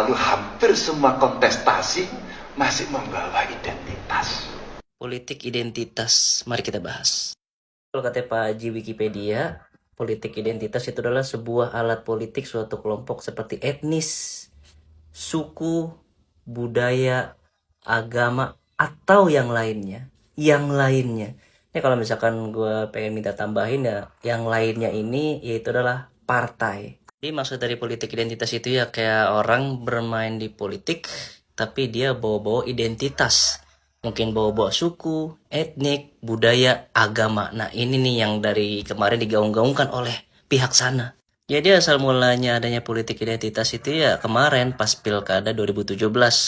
lalu hampir semua kontestasi masih membawa identitas. Politik identitas, mari kita bahas. Kalau kata Pak Haji Wikipedia, politik identitas itu adalah sebuah alat politik suatu kelompok seperti etnis, suku, budaya, agama, atau yang lainnya. Yang lainnya. Ini kalau misalkan gue pengen minta tambahin ya, yang lainnya ini yaitu adalah partai. Jadi maksud dari politik identitas itu ya kayak orang bermain di politik, tapi dia bawa-bawa identitas. Mungkin bawa-bawa suku, etnik, budaya, agama. Nah ini nih yang dari kemarin digaung-gaungkan oleh pihak sana. Jadi asal mulanya adanya politik identitas itu ya kemarin pas Pilkada 2017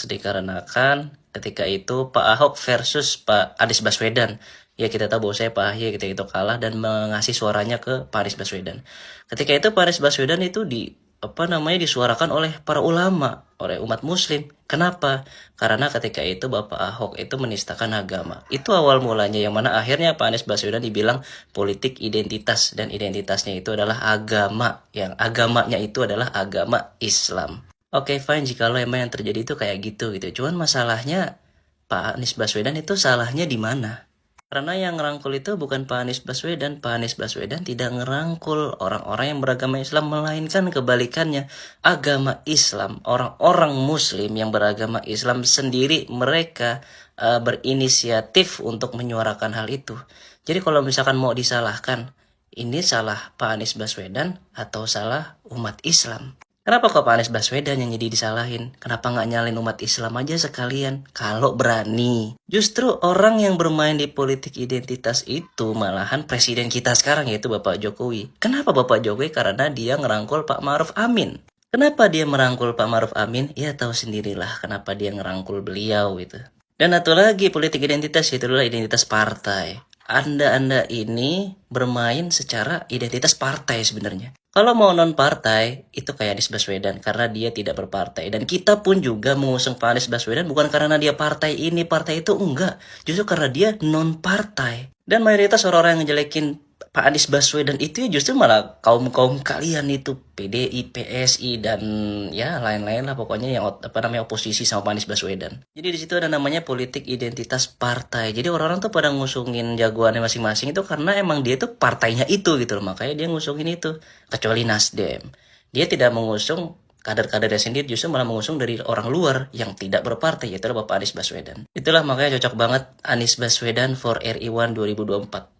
dikarenakan ketika itu Pak Ahok versus Pak Anies Baswedan. Ya kita tahu bahwa saya Pak Ahy ketika itu kalah dan mengasih suaranya ke Pak Anies Baswedan. Ketika itu Pak Anies Baswedan itu disuarakan oleh para ulama, oleh umat muslim. Kenapa? Karena ketika itu Bapak Ahok itu menistakan agama. Itu awal mulanya yang mana akhirnya Pak Anies Baswedan dibilang politik identitas dan identitasnya itu adalah agama. Yang agamanya itu adalah agama Islam. Oke, fine jikalau emang yang terjadi itu kayak gitu. Cuman masalahnya Pak Anies Baswedan itu salahnya di mana? Karena yang ngerangkul itu bukan Pak Anies Baswedan. Pak Anies Baswedan tidak ngerangkul orang-orang yang beragama Islam, melainkan kebalikannya. Agama Islam, orang-orang Muslim yang beragama Islam sendiri, mereka berinisiatif untuk menyuarakan hal itu. Jadi kalau misalkan mau disalahkan, ini salah Pak Anies Baswedan atau salah umat Islam? Kenapa kok Pak Anies Baswedan yang jadi disalahin? Kenapa nggak nyalin umat Islam aja sekalian? Kalau berani. Justru orang yang bermain di politik identitas itu malahan presiden kita sekarang yaitu Bapak Jokowi. Kenapa Bapak Jokowi? Karena dia ngerangkul Pak Ma'ruf Amin. Kenapa dia merangkul Pak Ma'ruf Amin? Ya tahu sendirilah kenapa dia ngerangkul beliau gitu. Dan satu lagi politik identitas itu adalah identitas partai. Anda ini bermain secara identitas partai sebenarnya. Kalau mau non partai itu kayak Anies Baswedan karena dia tidak berpartai, dan kita pun juga mengusung Pak Anies Baswedan bukan karena dia partai ini partai itu, enggak, justru karena dia non partai. Dan mayoritas orang-orang yang ngejelekin Pak Anies Baswedan itu ya justru malah kaum kalian itu PDI, PSI dan ya lain-lain lah pokoknya yang oposisi sama Pak Anies Baswedan. Jadi di situ ada namanya politik identitas partai. Jadi orang-orang tuh pada ngusungin jagoannya masing-masing itu karena emang dia tuh partainya itu gitu loh. Makanya dia ngusungin itu. Kecuali Nasdem. Dia tidak mengusung kader-kadernya sendiri, justru malah mengusung dari orang luar yang tidak berpartai, yaitu Bapak Anies Baswedan. Itulah makanya cocok banget Anies Baswedan for RI1 2024.